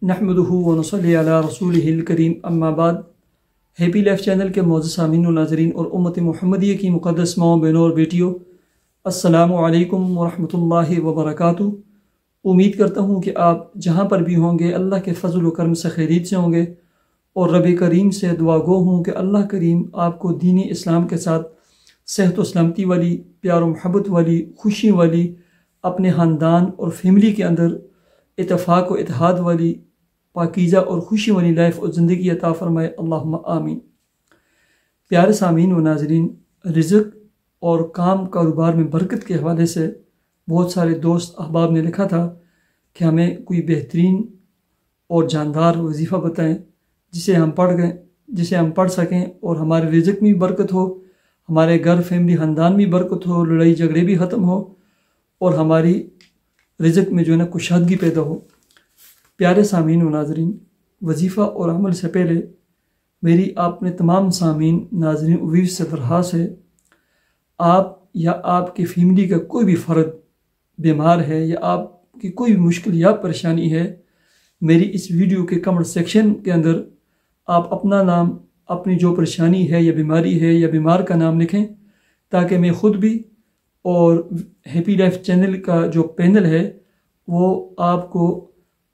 नहमदुहु व नसल्ली अला रसूलिहिल करीम अम्मा बाद। हैप्पी लाइफ चैनल के मोअज़्ज़ज़ सामीन व नाज़रीन और उम्मत मुहम्मदिया की मुक़द्दस माओ बहनों और बेटियों, अस्सलामु अलैकुम व रहमतुल्लाहि व बरकातुहू। उम्मीद करता हूँ कि आप जहाँ पर भी होंगे अल्लाह के फ़ज़ल व करम से खैरियत से होंगे और रब करीम से दुआ गो हूँ कि अल्लाह करीम आपको दीन इस्लाम के साथ सेहत व सलामती वाली, प्यार व मोहब्बत वाली, खुशी वाली, अपने ख़ानदान और फैमिली के अंदर इत्तेफाक व इत्तेहाद वाली पाकीज़ा और खुशी वाली लाइफ और ज़िंदगी अता फ़रमाए, अल्लाहुम्मा आमीन। प्यारे सामीन व नाज़रीन, रिज़्क़ और काम कारोबार में बरकत के हवाले से बहुत सारे दोस्त अहबाब ने लिखा था कि हमें कोई बेहतरीन और जानदार वजीफ़ा बताएं जिसे हम पढ़ सकें और हमारे रिज़्क़ में भी बरकत हो, हमारे घर फैमिली ख़ानदान में बरकत हो, लड़ाई झगड़े भी ख़त्म हो और हमारी रिज़्क़ में जो है ना कुशादगी पैदा हो। प्यारे सामीन व नाज़रीन, वजीफ़ा और अमल से पहले मेरी आपने तमाम सामीन नाज़रीन व्यूअर्स से दरख्वास्त है, आप या आपकी फैमिली का कोई भी फ़र्द बीमार है या आपकी कोई भी मुश्किल या परेशानी है, मेरी इस वीडियो के कमेंट सेक्शन के अंदर आप अपना नाम, अपनी जो परेशानी है या बीमारी है या बीमार का नाम लिखें ताकि मैं ख़ुद भी और हैप्पी लाइफ चैनल का जो पैनल है वो आपको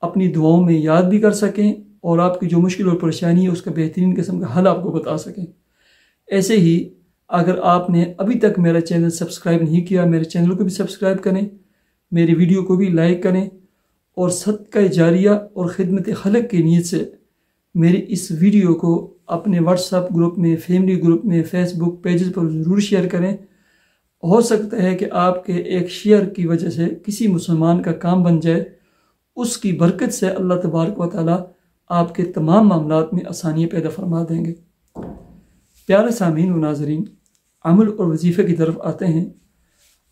अपनी दुआओं में याद भी कर सकें और आपकी जो मुश्किल और परेशानी है उसका बेहतरीन किस्म का हल आपको बता सकें। ऐसे ही अगर आपने अभी तक मेरा चैनल सब्सक्राइब नहीं किया, मेरे चैनल को भी सब्सक्राइब करें, मेरी वीडियो को भी लाइक करें और सदका जारिया और ख़िदमत खलक की नीयत से मेरी इस वीडियो को अपने व्हाट्सएप ग्रुप में, फैमिली ग्रुप में, फेसबुक पेजेस पर ज़रूर शेयर करें। हो सकता है कि आपके एक शेयर की वजह से किसी मुसलमान का काम बन जाए, उसकी बरकत से अल्लाह तबारक व तआला आपके तमाम मामलात में आसानियाँ पैदा फरमा देंगे। प्यारे सामीन व नाज़रीन, अमल और वजीफ़े की तरफ आते हैं।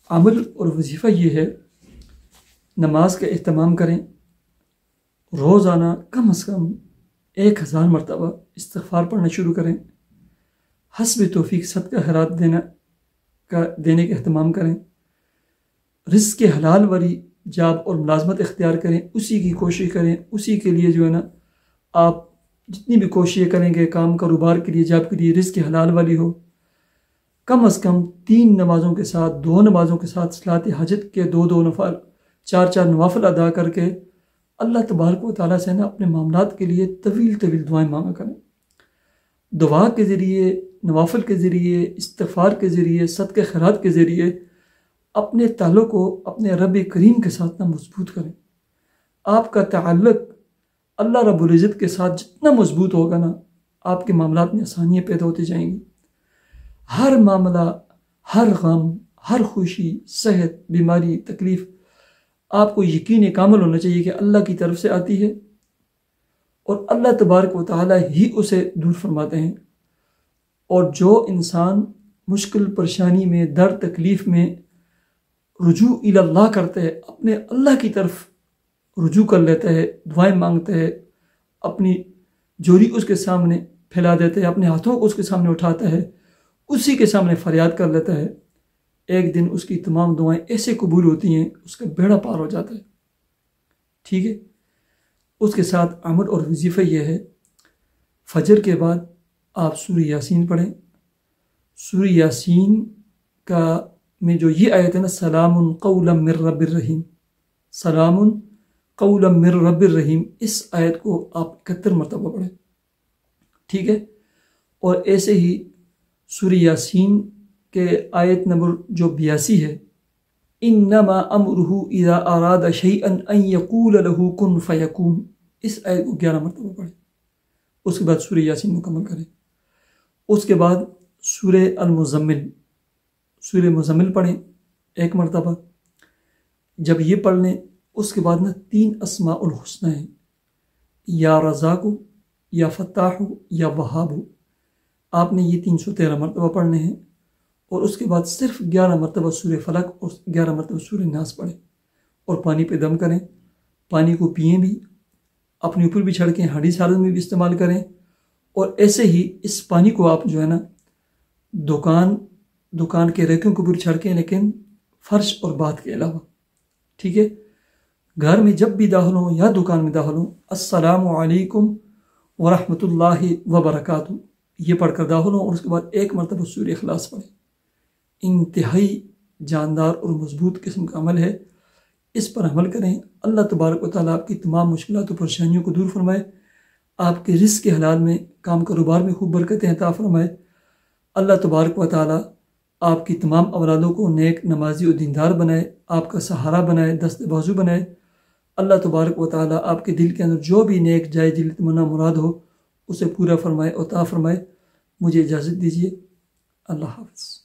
अमल और वजीफ़ा ये है, नमाज का एहतमाम करें, रोज़ाना कम अज़ कम 1000 मरतबा इस्तिग़फ़ार पढ़ना शुरू करें, हस्ब तौफ़ीक सदका खैरात देने का एहतमाम करें, रिज़्क़ के हलाल वाली जॉब और मुलाज़मत इख्तियार करें, उसी की कोशिश करें, उसी के लिए जो है ना आप जितनी भी कोशिशें करेंगे काम कारोबार के लिए, जॉब के लिए, रिज़्क़ की हलाल वाली हो। कम अज़ कम 3 नमाज़ों के साथ, 2 नमाज़ों के साथ, सलात हजत के 2-2 नफल, 4-4 नवाफिल अदा करके अल्लाह तबारक व तआला से ना अपने मामलात के लिए तवील तवील दुआएं मांगा करें। दुआ के ज़रिए, नवाफिल के ज़रिए, इस्तिग़फ़ार के ज़रिए, सदक़े खैरात के ज़रिए अपने ताल्लुक़ को अपने रब करीम के साथ ना मजबूत करें। आपका ताल्लुक़ अल्लाह रब्बुल इज़्ज़त के साथ जितना मजबूत होगा ना, आपके मामलात में आसानियाँ पैदा होती जाएंगी। हर मामला, हर गम, हर खुशी, सेहत, बीमारी, तकलीफ़ आपको यकीन कामिल होना चाहिए कि अल्लाह की तरफ से आती है और अल्लाह तबारक व तआला ही उसे दूर फरमाते हैं। और जो इंसान मुश्किल परेशानी में, दर्द तकलीफ़ में रुजू इल्लाह करते हैं, अपने अल्लाह की तरफ रुजू कर लेता है, दुआएं मांगते हैं, अपनी जोरी उसके सामने फैला देते हैं, अपने हाथों को उसके सामने उठाता है, उसी के सामने फरियाद कर लेता है, एक दिन उसकी तमाम दुआएं ऐसे कबूल होती हैं, उसका बेड़ा पार हो जाता है। ठीक है। उसके साथ अमल और वजीफ़ा यह है, फजर के बाद आप सूरह यासीन पढ़ें। सूरह यासीन का में जो ये आयत है ना, सलामुन क़ौलन मिर रब्बिर रहीम, सलामुन क़ौलन मिर रब्बिर रहीम, इस आयत को आप 71 मरतबा पढ़ें। ठीक है। और ऐसे ही सूरह यासीन के आयत नंबर जो 82 है, इन्नमा अमरुहु इज़ा अरादा शैअन अन यक़ूल लहू कुन फ़यकून, इस आयत को 11 मरतबा पढ़ें। उसके बाद सूरह यासीन मुकम्मल करें। उसके बाद सूरह अल-मुज़म्मिल, सूरह मुज़म्मिल पढ़ें 1 मरतबा। जब ये पढ़ लें उसके बाद ना 3 अस्माउल हुस्ना हैं, या रज़ाक़ु, या फ़त्ताहु, या वहाबु। आपने ये 313 मरतबा पढ़ने हैं और उसके बाद सिर्फ 11 मरतबा सूरह फलक और 11 मरतबा सूरह नास पढ़ें और पानी पे दम करें। पानी को पिएँ भी, अपने ऊपर भी छिड़कें, हदीस हालत में भी इस्तेमाल करें। और ऐसे ही इस पानी को आप जो है ना दुकान के रेकों के ऊपर छिड़कें, लेकिन फर्श और बात के अलावा। ठीक है। گھر میں جب بھی داخل ہوں یا دکان میں داخل ہوں السلام علیکم ورحمۃ اللہ وبرکاتہ یہ پڑھ کر داخل ہوں، اور اس کے بعد ایک مرتبہ سورہ اخلاص پڑھیں۔ انتہائی جاندار اور مضبوط قسم کا عمل ہے، اس پر عمل کریں۔ اللہ تبارک و تعالیٰ آپ کی تمام مشکلات و پریشانیوں کو دور فرمائے، آپ کے رزق کے حلال میں، کام کاروبار میں خوب برکتیں عطا فرمائے۔ اللہ تبارک و تعالیٰ آپ کی تمام اولادوں کو نیک، نمازی و دیندار بنائے، آپ کا سہارا بنائے، دست بازو بنائے۔ اللہ تبارک و تعالیٰ آپ کے دل کے اندر جو بھی نیک جائز دل تمنا مراد ہو اسے پورا فرمائے، عطا فرمائے۔ مجھے اجازت دیجیے، اللہ حافظ۔